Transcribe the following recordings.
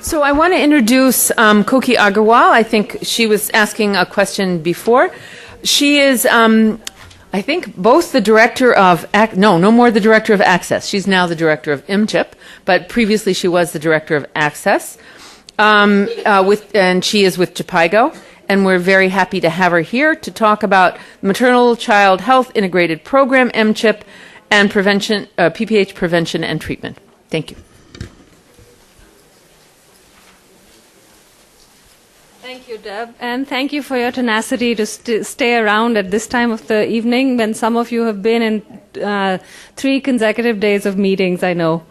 So I want to introduce Koki Agarwal. I think she was asking a question before. She is, I think, both the director of, no more the director of Access. She's now the director of EMCHIP, but previously she was the director of Access. And she is with JPIGO, and we're very happy to have her here to talk about Maternal Child Health Integrated Program, MCHIP, and prevention, PPH prevention and treatment. Thank you. Thank you, Deb, and thank you for your tenacity to stay around at this time of the evening when some of you have been in 3 consecutive days of meetings, I know.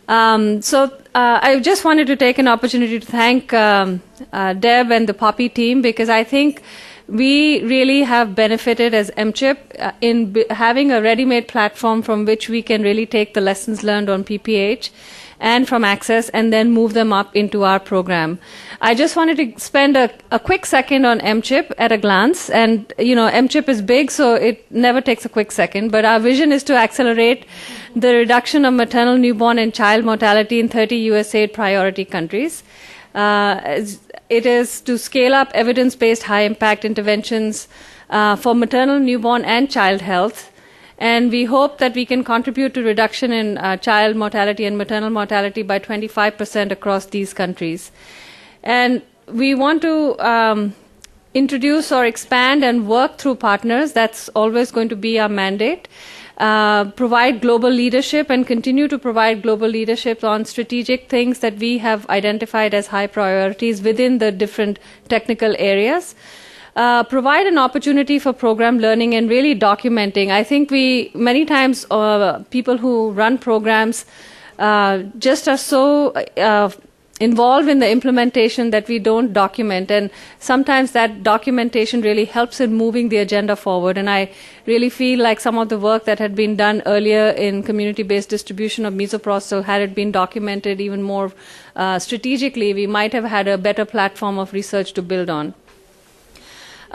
I just wanted to take an opportunity to thank Deb and the POPPHI team, because I think we really have benefited as MCHIP in having a ready-made platform from which we can really take the lessons learned on PPH and from Access and then move them up into our program. I just wanted to spend a quick second on MCHIP at a glance. And, you know, MCHIP is big, so it never takes a quick second. But our vision is to accelerate the reduction of maternal, newborn, and child mortality in 30 USAID priority countries. It is to scale up evidence-based high-impact interventions for maternal, newborn, and child health. And we hope that we can contribute to reduction in child mortality and maternal mortality by 25% across these countries. And we want to introduce or expand and work through partners. That's always going to be our mandate. Provide global leadership and continue to provide global leadership on strategic things that we have identified as high priorities within the different technical areas. Provide an opportunity for program learning and really documenting. I think many times people who run programs just are so involved in the implementation that we don't document, and sometimes that documentation really helps in moving the agenda forward. And I really feel like some of the work that had been done earlier in community-based distribution of misoprostol, had it been documented even more strategically, we might have had a better platform of research to build on.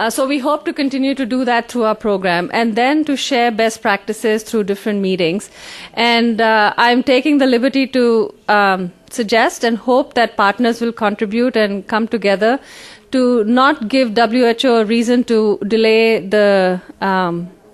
So we hope to continue to do that through our program, and then to share best practices through different meetings. And I'm taking the liberty to suggest and hope that partners will contribute and come together to not give WHO a reason to delay the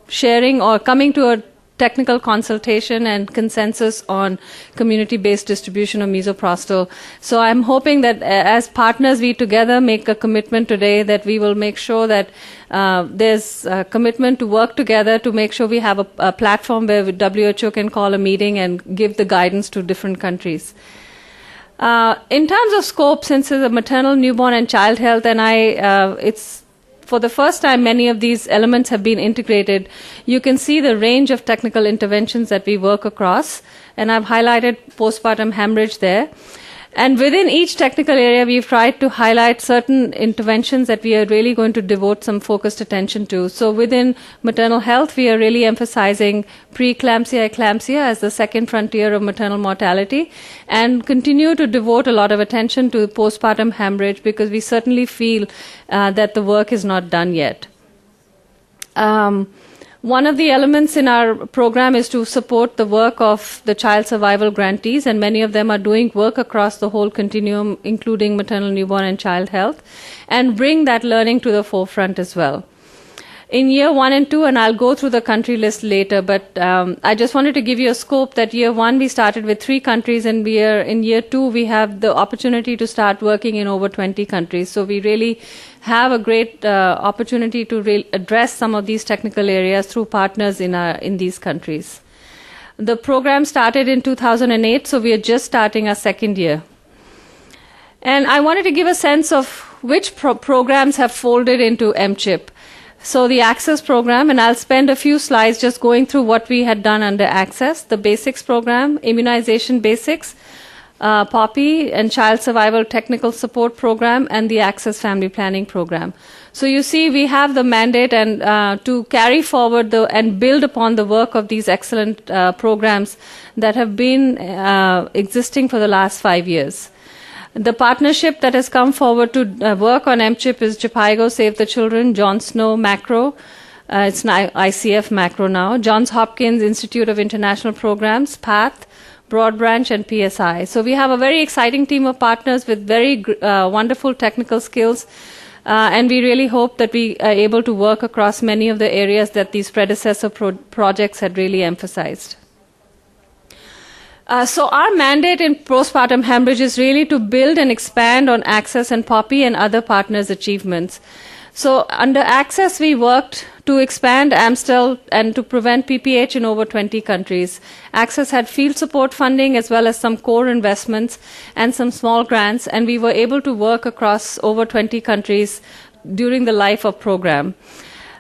sharing or coming to a technical consultation and consensus on community-based distribution of misoprostol. So I'm hoping that as partners, we together make a commitment today that we will make sure that there's a commitment to work together to make sure we have a platform where WHO can call a meeting and give the guidance to different countries. In terms of scope, since it's a maternal, newborn, and child health, and it's for the first time, many of these elements have been integrated. You can see the range of technical interventions that we work across, and I've highlighted postpartum hemorrhage there. And within each technical area, we've tried to highlight certain interventions that we are really going to devote some focused attention to. So within maternal health, we are really emphasizing preeclampsia, eclampsia as the second frontier of maternal mortality, and continue to devote a lot of attention to postpartum hemorrhage, because we certainly feel that the work is not done yet. One of the elements in our program is to support the work of the child survival grantees, and many of them are doing work across the whole continuum, including maternal, newborn, and child health, and bring that learning to the forefront as well. In year 1 and 2, and I'll go through the country list later, but I just wanted to give you a scope that year 1 we started with 3 countries, and in year 2 we have the opportunity to start working in over 20 countries. So we really have a great opportunity to address some of these technical areas through partners in these countries. The program started in 2008, so we are just starting our second year. And I wanted to give a sense of which programs have folded into MCHIP. So the Access program, and I'll spend a few slides just going through what we had done under Access, the Basics program, Immunization Basics, POPPHI, and Child Survival Technical Support Program, and the Access Family Planning Program. So you see, we have the mandate and to carry forward and build upon the work of these excellent programs that have been existing for the last 5 years. The partnership that has come forward to work on MCHIP is JPIGO, Save the Children, John Snow Macro, it's ICF Macro now, Johns Hopkins Institute of International Programs, PATH, Broad Branch, and PSI. So we have a very exciting team of partners with very wonderful technical skills, and we really hope that we are able to work across many of the areas that these predecessor projects had really emphasized. So our mandate in postpartum hemorrhage is really to build and expand on Access and POPPHI and other partners' achievements. So under Access, we worked to expand AMTSL and to prevent PPH in over 20 countries. Access had field support funding as well as some core investments and some small grants, and we were able to work across over 20 countries during the life of program.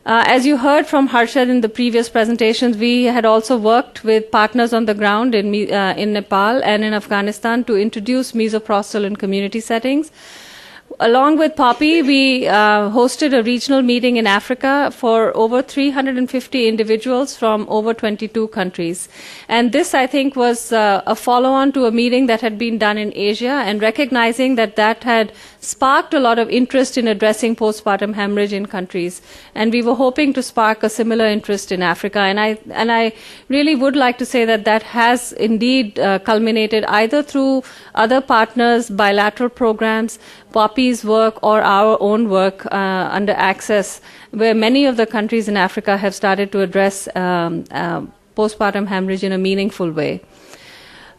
As you heard from Harshad in the previous presentations, we had also worked with partners on the ground in Nepal and in Afghanistan to introduce misoprostol in community settings. Along with POPPHI, we hosted a regional meeting in Africa for over 350 individuals from over 22 countries. And this, I think, was a follow-on to a meeting that had been done in Asia, and recognizing that that had sparked a lot of interest in addressing postpartum hemorrhage in countries. And we were hoping to spark a similar interest in Africa. And I really would like to say that that has indeed culminated either through other partners, bilateral programs, POPPHI's work, or our own work under Access, where many of the countries in Africa have started to address postpartum hemorrhage in a meaningful way.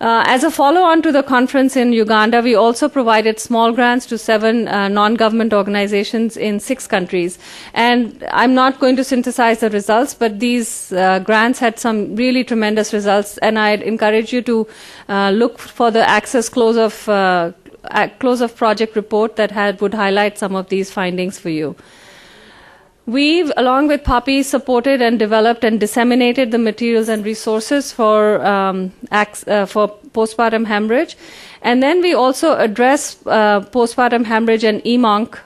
As a follow-on to the conference in Uganda, we also provided small grants to 7 non-government organizations in 6 countries. And I'm not going to synthesize the results, but these grants had some really tremendous results, and I'd encourage you to look for the Access close of project report that would highlight some of these findings for you. We've, along with POPPHI, supported and developed and disseminated the materials and resources for postpartum hemorrhage. And then we also address postpartum hemorrhage and EMONC,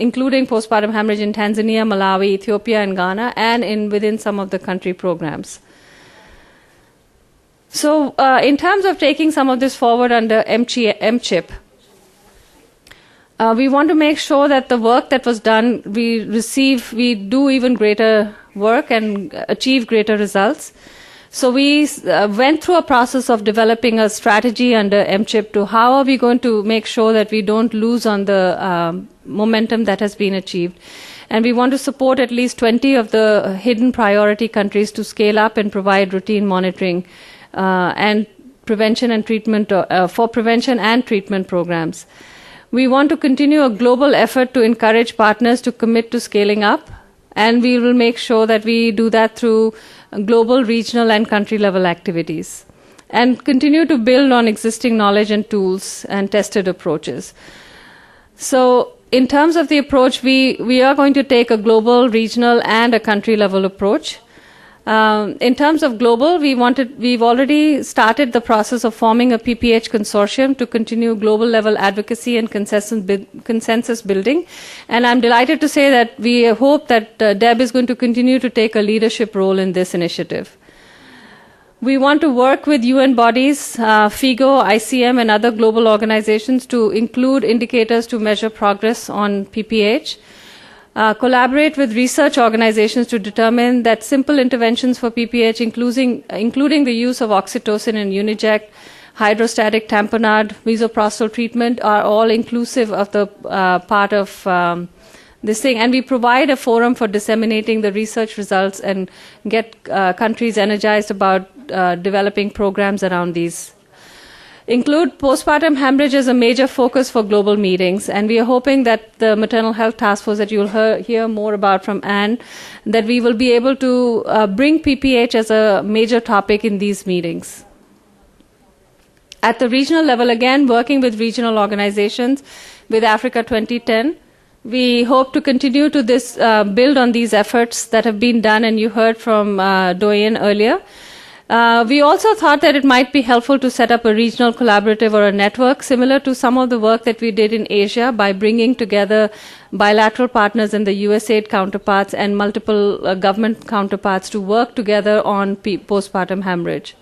including postpartum hemorrhage in Tanzania, Malawi, Ethiopia, and Ghana, and within some of the country programs. So in terms of taking some of this forward under MGM Chip, we want to make sure that the work that was done, we do even greater work and achieve greater results. So we went through a process of developing a strategy under MCHIP to how are we going to make sure that we don't lose on the momentum that has been achieved. And we want to support at least 20 of the hidden priority countries to scale up and provide routine monitoring and prevention and treatment for prevention and treatment programs. We want to continue a global effort to encourage partners to commit to scaling up, and we will make sure that we do that through global, regional, and country-level activities, and continue to build on existing knowledge and tools and tested approaches. So in terms of the approach, we are going to take a global, regional, and a country-level approach. In terms of global, we've already started the process of forming a PPH consortium to continue global level advocacy and consensus building. And I'm delighted to say that we hope that Deb is going to continue to take a leadership role in this initiative. We want to work with UN bodies, FIGO, ICM, and other global organizations to include indicators to measure progress on PPH. Collaborate with research organizations to determine that simple interventions for PPH, including the use of oxytocin and Uniject, hydrostatic tamponade, misoprostol treatment, are all inclusive of the part of this thing. And we provide a forum for disseminating the research results and get countries energized about developing programs around these. Include postpartum hemorrhage as a major focus for global meetings, and we are hoping that the Maternal Health Task Force that you'll hear more about from Anne, that we will be able to bring PPH as a major topic in these meetings. At the regional level, again, working with regional organizations, with Africa 2010, we hope to continue to build on these efforts that have been done, and you heard from Doyin earlier. We also thought that it might be helpful to set up a regional collaborative or a network similar to some of the work that we did in Asia by bringing together bilateral partners and the USAID counterparts and multiple government counterparts to work together on postpartum hemorrhage.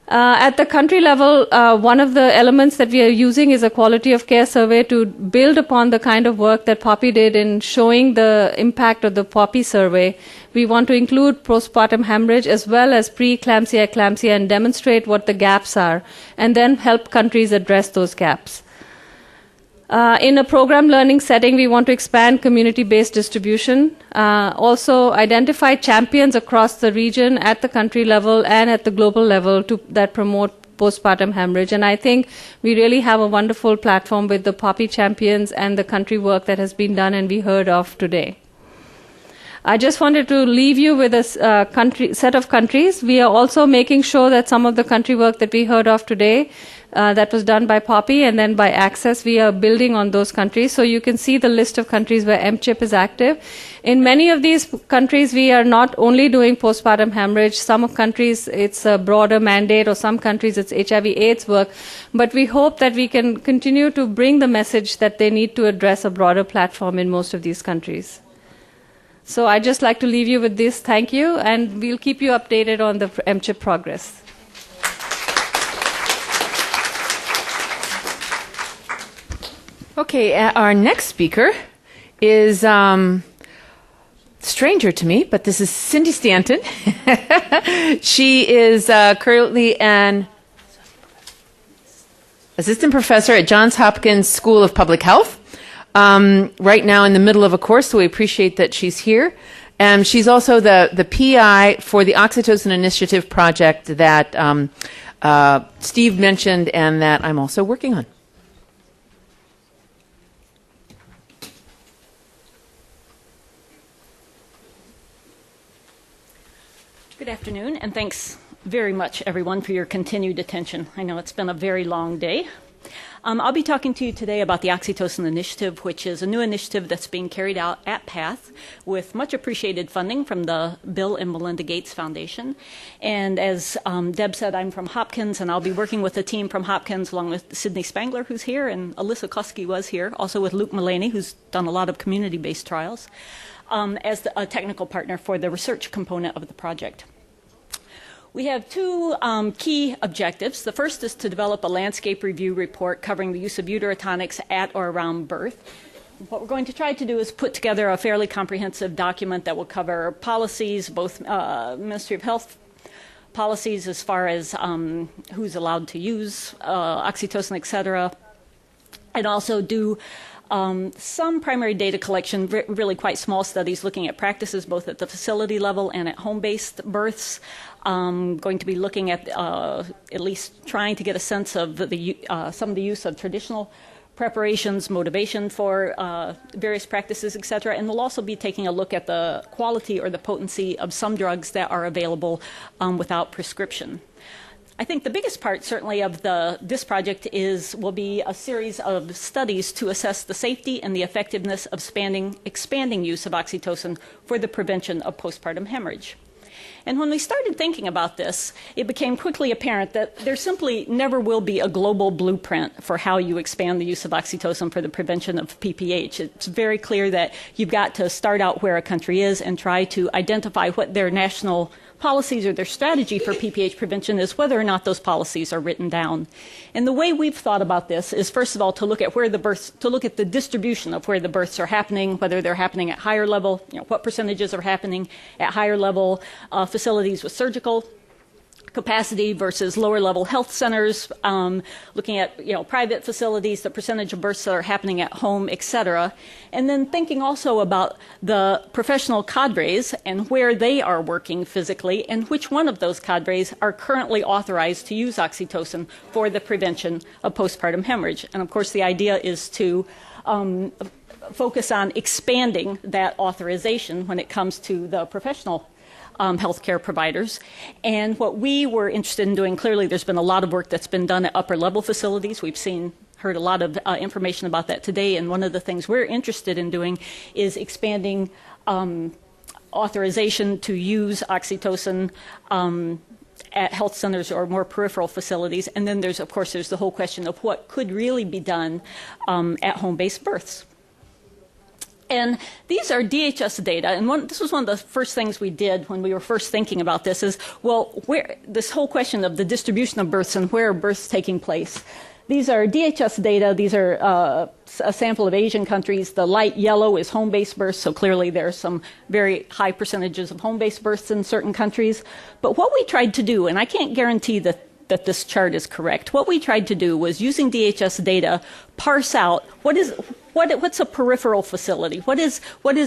At the country level, one of the elements that we are using is a quality of care survey to build upon the kind of work that POPPHI did in showing the impact of the POPPHI survey. We want to include postpartum hemorrhage as well as preeclampsia, eclampsia, and demonstrate what the gaps are, and then help countries address those gaps. In a program learning setting, we want to expand community-based distribution, also identify champions across the region at the country level and at the global level that promote postpartum hemorrhage. And I think we really have a wonderful platform with the POPPHI champions and the country work that has been done and we heard of today. I just wanted to leave you with a set of countries. We are also making sure that some of the country work that we heard of today that was done by POPPHI and then by Access, we are building on those countries. So you can see the list of countries where MCHIP is active. In many of these countries, we are not only doing postpartum hemorrhage. Some countries, it's a broader mandate, or some countries, it's HIV/AIDS work. But we hope that we can continue to bring the message that they need to address a broader platform in most of these countries. So I'd just like to leave you with this. Thank you, and we'll keep you updated on the MCHIP progress. Okay, our next speaker is stranger to me, but this is Cindy Stanton. She is currently an assistant professor at Johns Hopkins School of Public Health. Right now in the middle of a course, so we appreciate that she's here. She's also the PI for the Oxytocin Initiative project that Steve mentioned and that I'm also working on. Good afternoon, and thanks very much, everyone, for your continued attention. I know it's been a very long day. I'll be talking to you today about the Oxytocin Initiative, which is a new initiative that's being carried out at PATH with much appreciated funding from the Bill and Melinda Gates Foundation. And as Deb said, I'm from Hopkins, and I'll be working with a team from Hopkins along with Sydney Spangler, who's here, and Alyssa Koski was here, also with Luke Mullaney, who's done a lot of community-based trials, as a technical partner for the research component of the project. We have two key objectives. The first is to develop a landscape review report covering the use of uterotonics at or around birth. What we're going to try to do is put together a fairly comprehensive document that will cover policies, both Ministry of Health policies as far as who's allowed to use oxytocin, et cetera, and also do some primary data collection, really quite small studies looking at practices both at the facility level and at home-based births. Going to be looking at least trying to get a sense of some of the use of traditional preparations, motivation for various practices, et cetera. And we'll also be taking a look at the quality or the potency of some drugs that are available without prescription. I think the biggest part, certainly, of this project will be a series of studies to assess the safety and the effectiveness of expanding use of oxytocin for the prevention of postpartum hemorrhage. And when we started thinking about this, it became quickly apparent that there simply never will be a global blueprint for how you expand the use of oxytocin for the prevention of PPH. It's very clear that you've got to start out where a country is and try to identify what their national policies or their strategy for PPH prevention is, whether or not those policies are written down. And the way we've thought about this is, first of all, to look at the distribution of where the births are happening, whether they're happening at higher level, what percentages are happening at higher level facilities with surgical capacity versus lower level health centers, looking at private facilities, the percentage of births that are happening at home, et cetera. And then thinking also about the professional cadres and where they are working physically and which one of those cadres are currently authorized to use oxytocin for the prevention of postpartum hemorrhage. And of course the idea is to focus on expanding that authorization when it comes to the professional healthcare providers. And what we were interested in doing, clearly there's been a lot of work that's been done at upper level facilities. We've heard a lot of information about that today, and one of the things we're interested in doing is expanding authorization to use oxytocin at health centers or more peripheral facilities. And then there's the whole question of what could really be done at home-based births. And these are DHS data, and this was one of the first things we did when we were first thinking about this is, well, this whole question of the distribution of births and where are births taking place. These are DHS data. These are a sample of Asian countries. The light yellow is home-based births, so clearly there are some very high percentages of home-based births in certain countries. But what we tried to do, and I can't guarantee that this chart is correct, what we tried to do was, using DHS data, parse out what's a peripheral facility? What is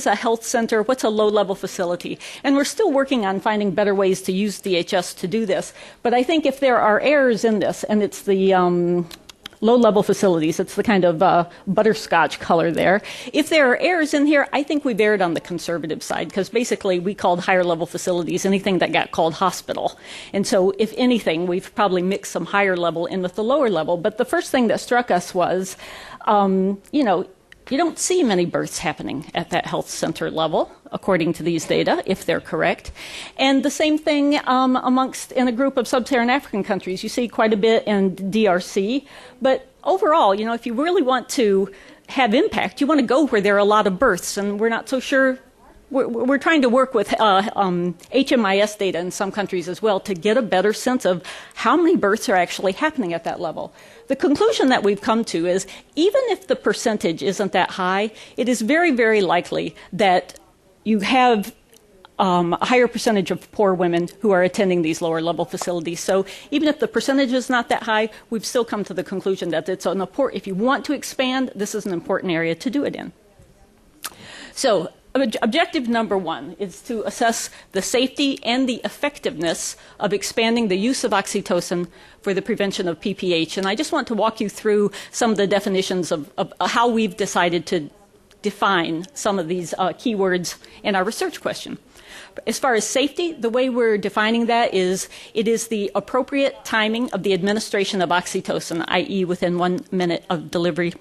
a health center? What's a low-level facility? And we're still working on finding better ways to use DHS to do this. But I think if there are errors in this, and it's the low-level facilities, it's the kind of butterscotch color there. If there are errors in here, I think we've erred on the conservative side, because basically we called higher-level facilities anything that got called hospital. And so if anything, we've probably mixed some higher level in with the lower level. But the first thing that struck us was, you don't see many births happening at that health center level, according to these data, if they're correct. And the same thing in a group of sub-Saharan African countries. You see quite a bit in DRC. But overall, if you really want to have impact, you want to go where there are a lot of births. And we're not so sure. We're trying to work with HMIS data in some countries as well to get a better sense of how many births are actually happening at that level. The conclusion that we've come to is, even if the percentage isn't that high, it is very, very likely that you have a higher percentage of poor women who are attending these lower level facilities. So even if the percentage is not that high, we've still come to the conclusion that it's an important, if you want to expand, this is an important area to do it in. So objective number one is to assess the safety and the effectiveness of expanding the use of oxytocin for the prevention of PPH. And I just want to walk you through some of the definitions of how we've decided to define some of these keywords in our research question. As far as safety, the way we're defining that is, it is the appropriate timing of the administration of oxytocin, i.e. within 1 minute of delivery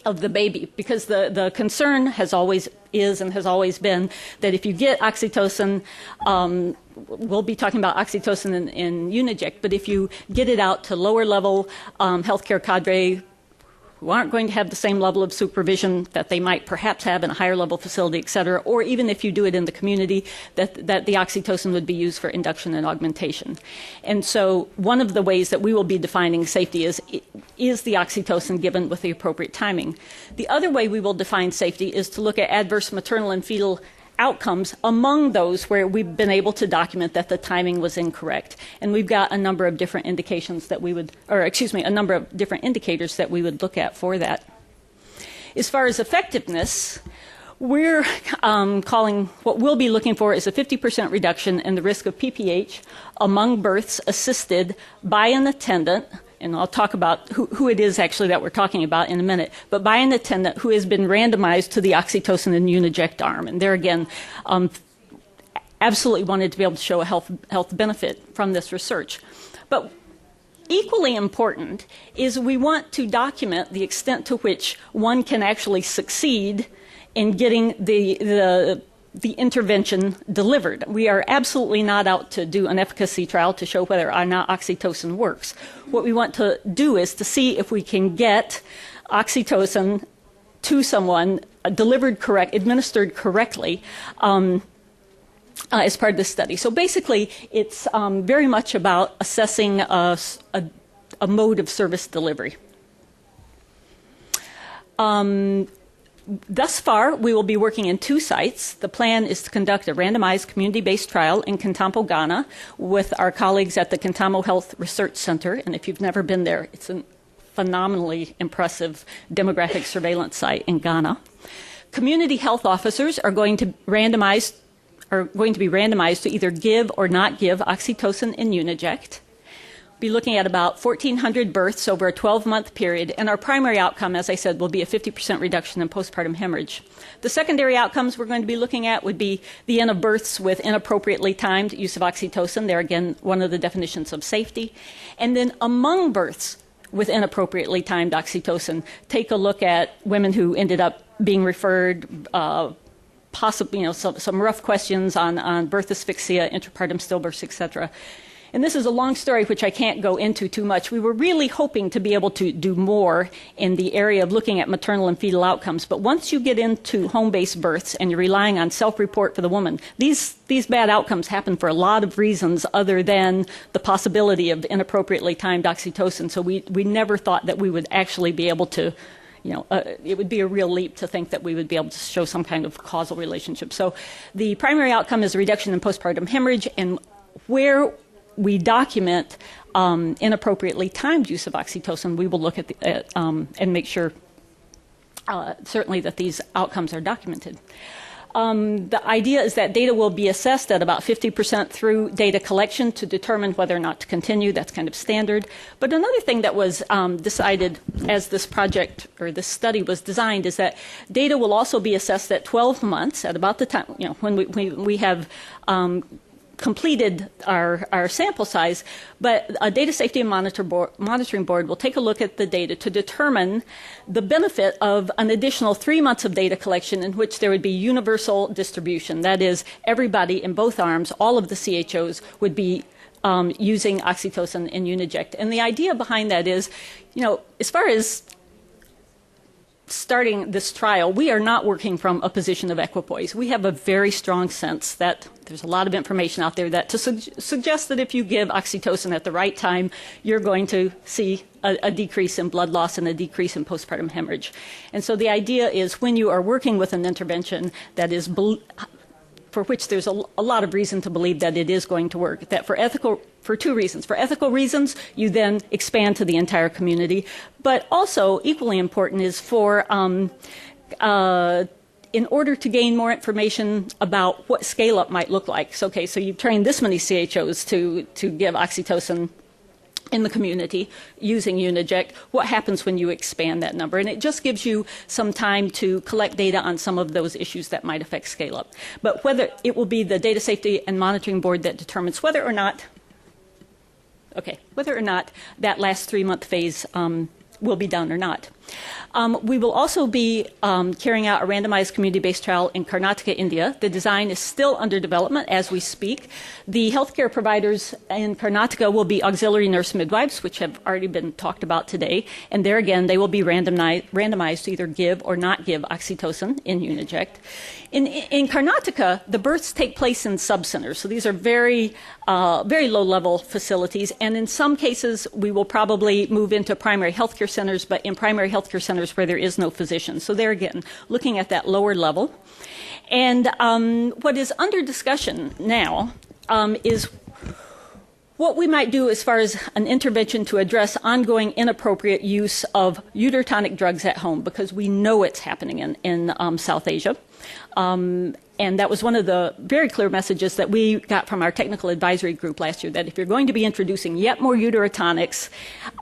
of the baby, because the concern has always been that if you get oxytocin, we'll be talking about oxytocin in Uniject, but if you get it out to lower level healthcare cadre who aren't going to have the same level of supervision that they might perhaps have in a higher level facility, et cetera, or even if you do it in the community, that the oxytocin would be used for induction and augmentation. And so one of the ways that we will be defining safety is the oxytocin given with the appropriate timing. The other way we will define safety is to look at adverse maternal and fetal outcomes among those where we've been able to document that the timing was incorrect. And we've got a number of different indications that we would, a number of different indicators that we would look at for that. As far as effectiveness, we're calling, what we'll be looking for is a 50% reduction in the risk of PPH among births assisted by an attendant, and I'll talk about who it is actually that we're talking about in a minute, but by an attendant who has been randomized to the oxytocin and Uniject arm. And there again, absolutely wanted to be able to show a health benefit from this research. But equally important is we want to document the extent to which one can actually succeed in getting the intervention delivered. We are absolutely not out to do an efficacy trial to show whether or not oxytocin works. What we want to do is to see if we can get oxytocin to someone administered correctly as part of this study. So basically, it's very much about assessing a mode of service delivery. Thus far, we will be working in 2 sites. The plan is to conduct a randomized community-based trial in Kintampo, Ghana, with our colleagues at the Kintampo Health Research Center. And if you've never been there, it's a phenomenally impressive demographic surveillance site in Ghana. Community health officers are going to be randomized to either give or not give oxytocin and Uniject. Be looking at about 1,400 births over a 12-month period, and our primary outcome, as I said, will be a 50% reduction in postpartum hemorrhage. The secondary outcomes we're going to be looking at would be the end of births with inappropriately timed use of oxytocin. There again, one of the definitions of safety. And then among births with inappropriately timed oxytocin, take a look at women who ended up being referred, possibly, some rough questions on birth asphyxia, intrapartum stillbirths, et cetera. And this is a long story which I can't go into too much. We were really hoping to be able to do more in the area of looking at maternal and fetal outcomes. But once you get into home-based births and you're relying on self-report for the woman, these bad outcomes happen for a lot of reasons other than the possibility of inappropriately timed oxytocin. So we never thought that we would actually be able to, it would be a real leap to think that we would be able to show some kind of causal relationship. So the primary outcome is a reduction in postpartum hemorrhage, and where we document inappropriately timed use of oxytocin, we will look at and make sure certainly that these outcomes are documented. The idea is that data will be assessed at about 50% through data collection to determine whether or not to continue. That's kind of standard. But another thing that was decided as this project or this study was designed is that data will also be assessed at 12 months, at about the time when we have completed our sample size, but a data safety and monitoring board will take a look at the data to determine the benefit of an additional 3 months of data collection in which there would be universal distribution. That is, everybody in both arms, all of the CHOs, would be using oxytocin and Uniject. And the idea behind that is, as far as starting this trial, we are not working from a position of equipoise. We have a very strong sense that there's a lot of information out there that to suggest that if you give oxytocin at the right time, you're going to see a decrease in blood loss and a decrease in postpartum hemorrhage. And so the idea is when you are working with an intervention that is for which there's a lot of reason to believe that it is going to work, that for two reasons. For ethical reasons, you then expand to the entire community, but also equally important is for in order to gain more information about what scale-up might look like. So you've trained this many CHOs to give oxytocin in the community using Uniject. What happens when you expand that number? And it just gives you some time to collect data on some of those issues that might affect scale-up. But whether it will be the Data Safety and Monitoring Board that determines whether or not that last 3-month phase will be done or not. We will also be carrying out a randomized community-based trial in Karnataka, India. The design is still under development as we speak. The healthcare providers in Karnataka will be auxiliary nurse midwives, which have already been talked about today. And there again, they will be randomized to either give or not give oxytocin in Uniject. In Karnataka, the births take place in sub-centers. So these are very low-level facilities. And in some cases, we will probably move into primary healthcare centers, but in primary healthcare centers where there is no physician. So there again, looking at that lower level. And what is under discussion now is what we might do as far as an intervention to address ongoing inappropriate use of uterotonic drugs at home, because we know it's happening in South Asia. And that was one of the very clear messages that we got from our technical advisory group last year, that if you're going to be introducing yet more uterotonics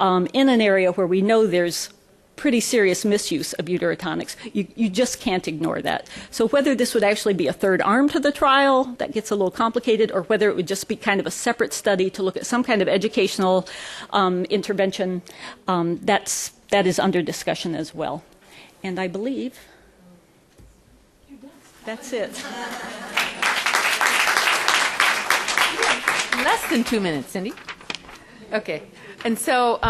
in an area where we know there's pretty serious misuse of uterotonics, you just can't ignore that. So whether this would actually be a third arm to the trial, that gets a little complicated, or whether it would just be kind of a separate study to look at some kind of educational intervention, that is under discussion as well. And I believe that's it. Less than 2 minutes, Cindy. Okay. And so,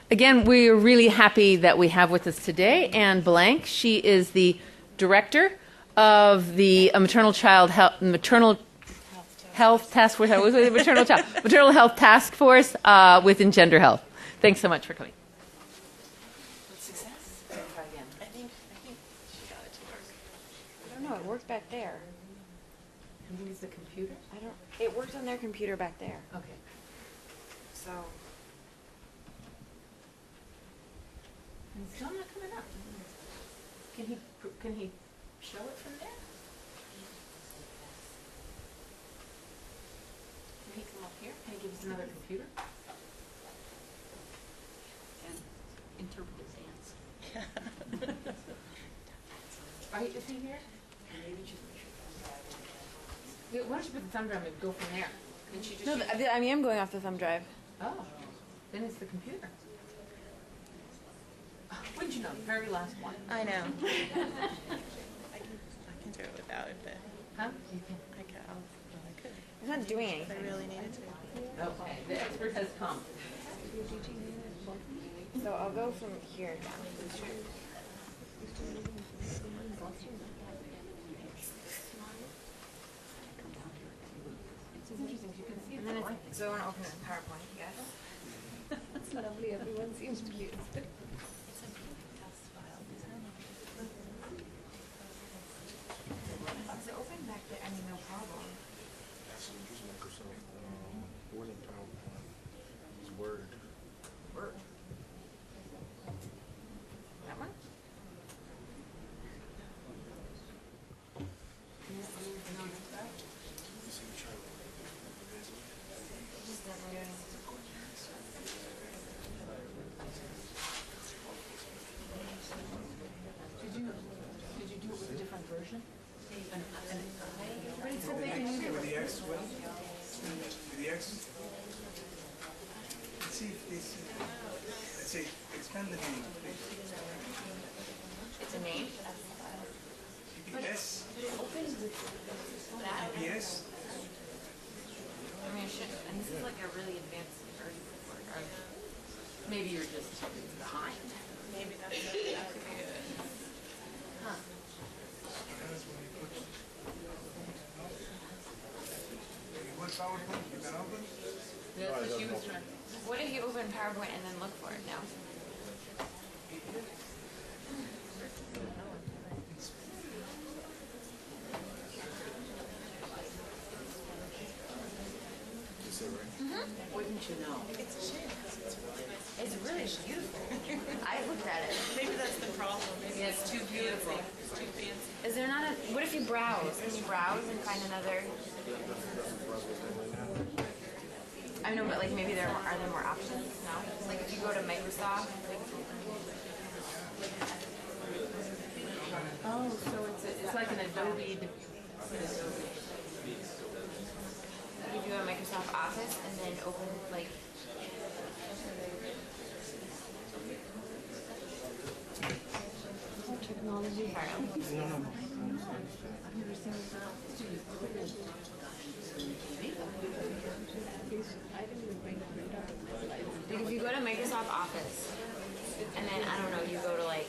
again, we're really happy that we have with us today Anne Blank. She is the director of the Maternal Health Task Force. Maternal Health Task Force within Gender Health. Thanks so much for coming. Success? Try again. I think she got it to work. I don't know. It worked back there. Can you use the computer? It worked on their computer back there. Okay. So. It's still not coming up. Can he show it from there? Can he come up here? Can he give us another computer? And interpret his hands. Is he here? Why don't you put the thumb drive and go from there? Can she just No, I am going off the thumb drive. Oh, then it's the computer. Wouldn't you know, the very last one. I know. I can do it without it, but Huh? You can. I could. It's not doing anything. Okay, the expert has come. So I'll go from here down. And then it's, so I want to open it in PowerPoint, yes. That's lovely. Everyone seems cute. Is it open back there? I mean, no problem. Word. Word. That one? Just doesn't do anything. Did you do it with a different version? With the X, with the X. Let's see if they see. Let's say, expand the name, please. It's a name? PPS. That? PPS. I mean, it should, and this is like a really advanced version of work. Maybe you're just behind. Maybe that could be it. Huh. What PowerPoint you can open? That's what she was trying. What if you open PowerPoint and then look for it now? Wouldn't you know? It's really beautiful. I looked at it. Maybe that's the problem. Maybe Yeah, it's too beautiful. it's too fancy. Is there not a, what if you browse? Can you browse and find another? I know, but like maybe there are there more options? No? Like if you go to Microsoft, like, Oh, so it's like an Adobe. you do a Microsoft Office and then open like, Technology. like if you go to Microsoft Office and then I don't know, you go to like,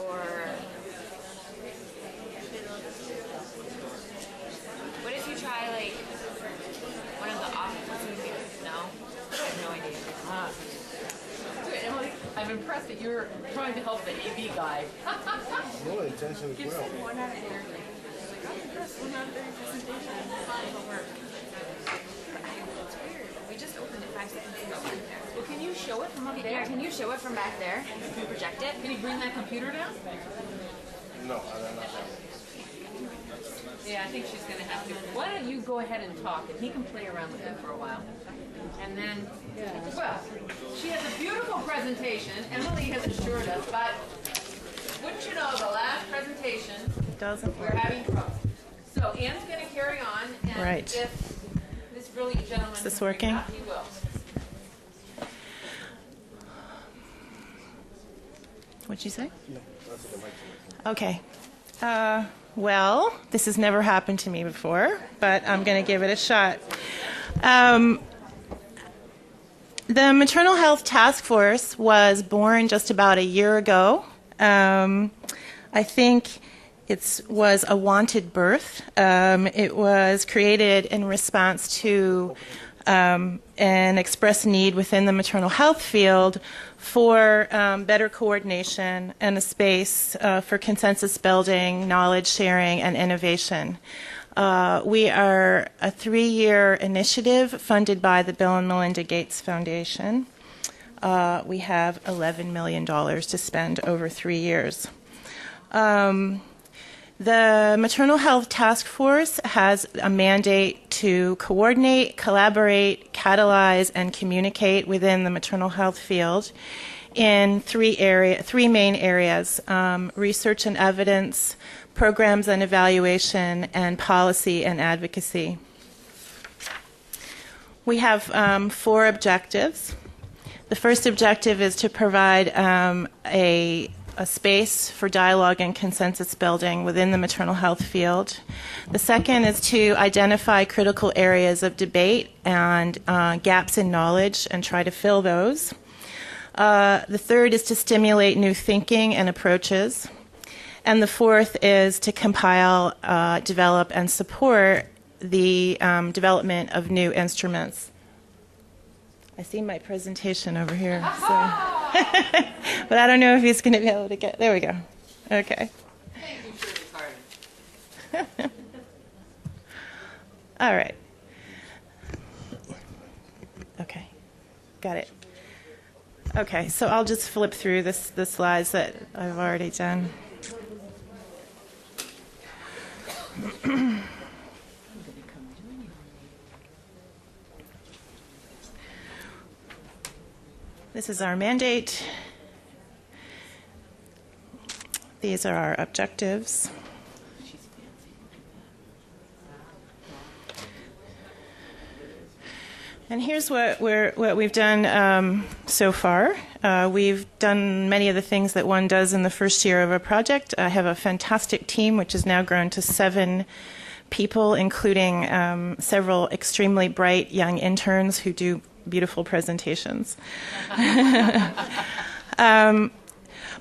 or what if you try like one of the offices here? No? I have no idea. Emily, I'm impressed that you're trying to help the AV guy. No intention as well. One out of their, one out of their presentation. It'll work. It's weird. We just opened it 5 seconds ago. Well, can you show it from up Yeah, there? can you show it from back there? Can you project it? Can you bring that computer down? No, I don't know. Yeah, I think she's going to have to. Why don't you go ahead and talk, and he can play around with it for a while. And then, well, she has a beautiful presentation. Emily has assured us, but wouldn't you know, the last presentation, we're having trouble. So Ann's going to carry on, and Right. if this brilliant gentleman Is this can bring it working? up, he will. What'd you say? Okay. Well, this has never happened to me before, but I'm going to give it a shot. The Maternal Health Task Force was born just about a year ago. I think it was a wanted birth. It was created in response to an expressed need within the maternal health field for better coordination and a space for consensus building, knowledge sharing, and innovation. We are a 3-year initiative funded by the Bill and Melinda Gates Foundation. We have $11 million to spend over 3 years. The Maternal Health Task Force has a mandate to coordinate, collaborate, catalyze, and communicate within the maternal health field in three main areas: research and evidence, programs and evaluation, and policy and advocacy. We have 4 objectives. The first objective is to provide a a space for dialogue and consensus building within the maternal health field. The second is to identify critical areas of debate and gaps in knowledge and try to fill those. The third is to stimulate new thinking and approaches. And the fourth is to compile, develop, and support the development of new instruments. I see my presentation over here, so. But I don't know if he's going to be able to get, there we go. Okay. All right. Okay, got it. Okay, so I'll just flip through the slides that I've already done. This is our mandate. These are our objectives. And here's what we've done so far. We've done many of the things that one does in the first year of a project. I have a fantastic team, which has now grown to 7 people, including several extremely bright young interns who do beautiful presentations.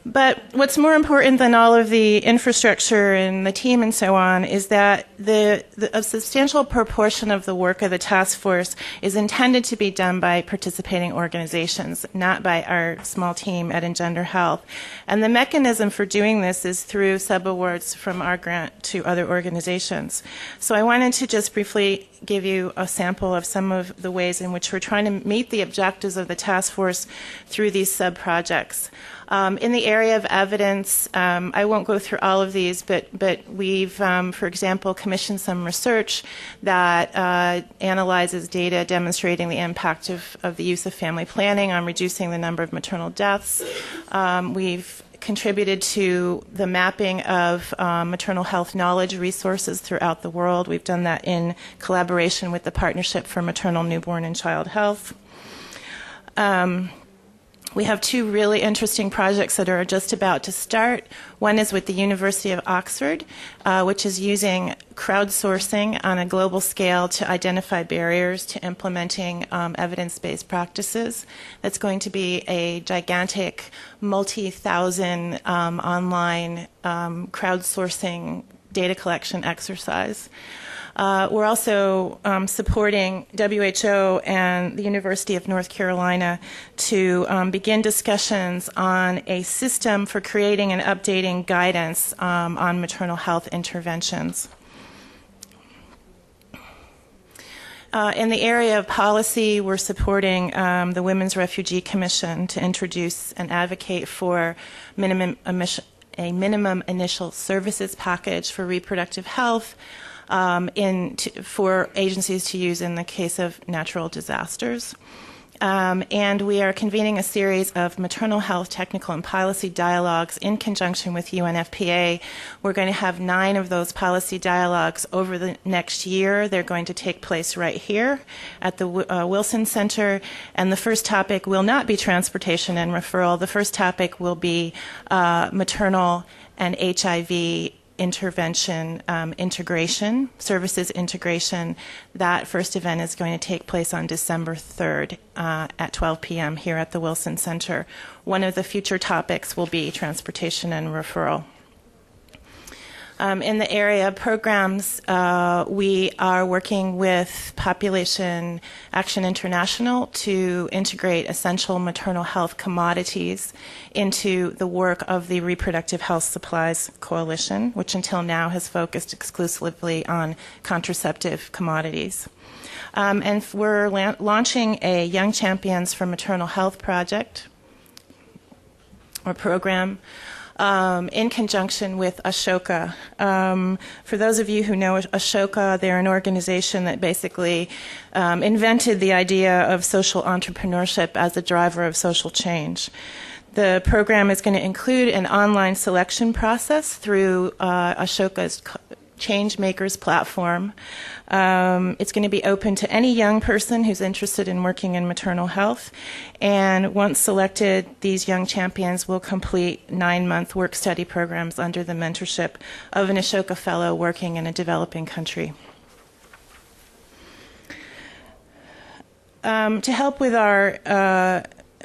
But what's more important than all of the infrastructure and the team and so on is that a substantial proportion of the work of the task force is intended to be done by participating organizations, not by our small team at Engender Health. And the mechanism for doing this is through subawards from our grant to other organizations. So I wanted to just briefly give you a sample of some of the ways in which we're trying to meet the objectives of the task force through these sub-projects. In the area of evidence, I won't go through all of these, but we've, for example, commissioned some research that analyzes data demonstrating the impact of the use of family planning on reducing the number of maternal deaths. We've contributed to the mapping of maternal health knowledge resources throughout the world. We've done that in collaboration with the Partnership for Maternal, Newborn, and Child Health. We have 2 really interesting projects that are just about to start. One is with the University of Oxford, which is using crowdsourcing on a global scale to identify barriers to implementing evidence-based practices. That's going to be a gigantic, multi-thousand online crowdsourcing data collection exercise. We're also supporting WHO and the University of North Carolina to begin discussions on a system for creating and updating guidance on maternal health interventions. In the area of policy, we're supporting the Women's Refugee Commission to introduce and advocate for a minimum initial services package for reproductive health, for agencies to use in the case of natural disasters. And we are convening a series of maternal health technical and policy dialogues in conjunction with UNFPA. We're going to have 9 of those policy dialogues over the next year. They're going to take place right here at the Wilson Center. And the first topic will not be transportation and referral. The first topic will be maternal and HIV intervention integration, services integration. That first event is going to take place on December 3rd at 12 p.m. here at the Wilson Center. One of the future topics will be transportation and referral. In the area of programs, we are working with Population Action International to integrate essential maternal health commodities into the work of the Reproductive Health Supplies Coalition, which until now has focused exclusively on contraceptive commodities. And we're launching a Young Champions for Maternal Health project or program in conjunction with Ashoka. For those of you who know Ashoka, they're an organization that basically invented the idea of social entrepreneurship as a driver of social change. The program is going to include an online selection process through Ashoka's change makers platform. It's going to be open to any young person who's interested in working in maternal health. And once selected, these young champions will complete 9-month work study programs under the mentorship of an Ashoka Fellow working in a developing country. To help with our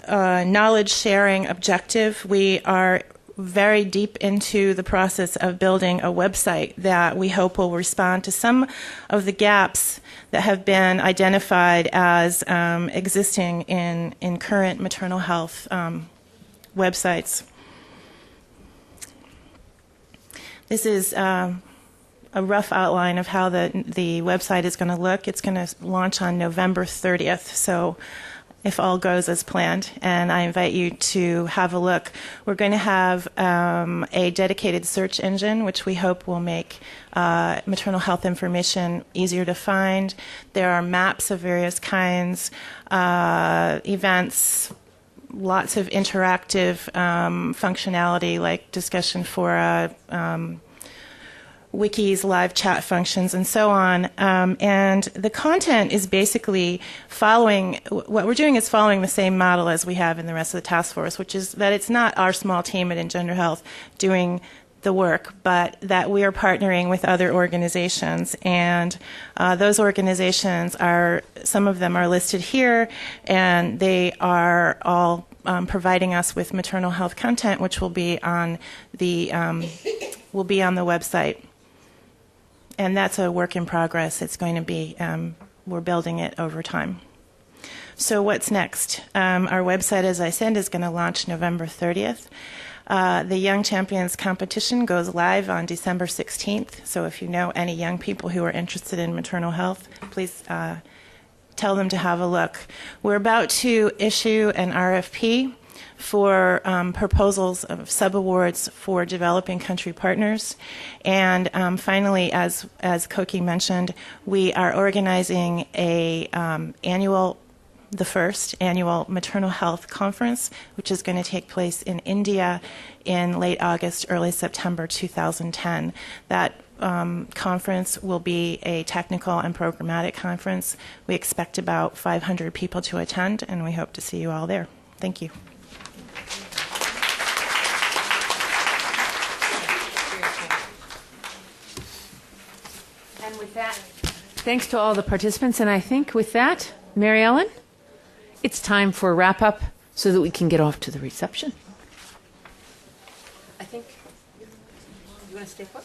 knowledge sharing objective, we are very deep into the process of building a website that we hope will respond to some of the gaps that have been identified as existing in current maternal health websites. This is a rough outline of how the website is going to look. It's going to launch on November 30th, so if all goes as planned, and I invite you to have a look. We're going to have a dedicated search engine, which we hope will make maternal health information easier to find. There are maps of various kinds, events, lots of interactive functionality like discussion fora, wikis, live chat functions, and so on. And the content is basically following, what we're doing is following the same model as we have in the rest of the task force, which is that it's not our small team at Engender Health doing the work, but that we are partnering with other organizations. And those organizations are, some of them are listed here, and they are all providing us with maternal health content, which will be on the website. And that's a work in progress. It's going to be, we're building it over time. So what's next? Our website, as I said, is going to launch November 30th. The Young Champions competition goes live on December 16th. So if you know any young people who are interested in maternal health, please tell them to have a look. We're about to issue an RFP for proposals of subawards for developing country partners. And finally, as Koki mentioned, we are organizing the first annual maternal health conference, which is going to take place in India in late August, early September 2010. That conference will be a technical and programmatic conference. We expect about 500 people to attend, and we hope to see you all there. Thank you. And with that, thanks to all the participants. And I think with that, Mary Ellen, it's time for a wrap-up so that we can get off to the reception. I think, you want to stay put?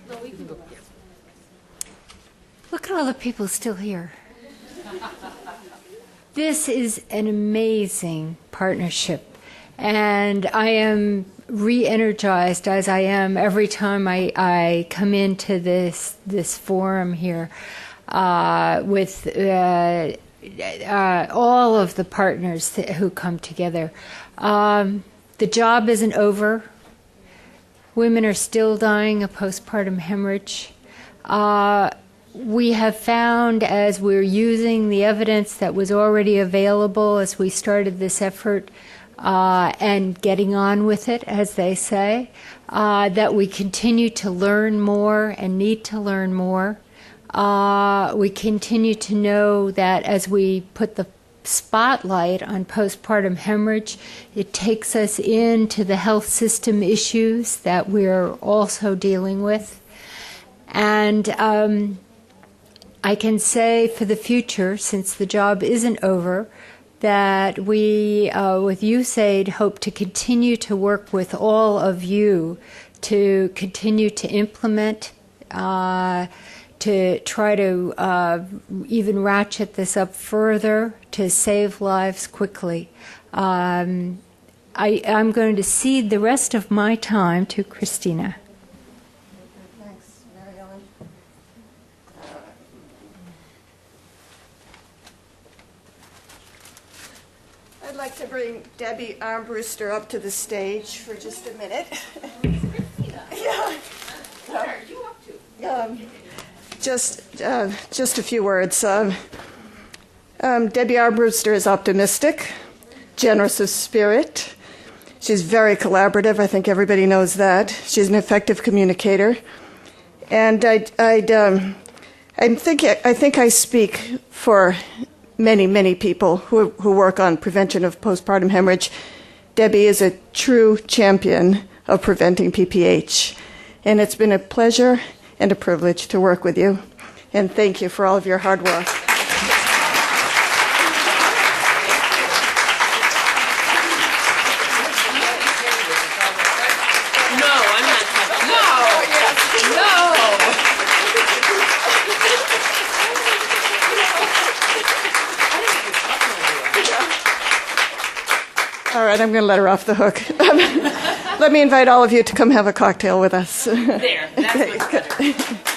No, we can go. Yeah. Look at all the people still here. This is an amazing partnership, and I am re-energized as I am every time I come into this forum here with all of the partners who come together. The job isn't over. Women are still dying of postpartum hemorrhage. We have found, as we're using the evidence that was already available as we started this effort, and getting on with it, as they say, that we continue to learn more and need to learn more. We continue to know that as we put the spotlight on postpartum hemorrhage, it takes us into the health system issues that we're also dealing with. And I can say for the future, since the job isn't over, that we, with USAID, hope to continue to work with all of you to continue to implement, to try to even ratchet this up further to save lives quickly. I'm going to cede the rest of my time to Christina. Thanks, Mary Ellen. I'd like to bring Debbie Armbruster up to the stage for just a minute. Yeah. Just a few words. Debbie Armbruster is optimistic, generous of spirit. She's very collaborative. I think everybody knows that. She's an effective communicator. And I think I speak for many people who work on prevention of postpartum hemorrhage. Debbie is a true champion of preventing PPH. And it's been a pleasure and a privilege to work with you. And thank you for all of your hard work. All right, I'm going to let her off the hook. Let me invite all of you to come have a cocktail with us. There, that's much better.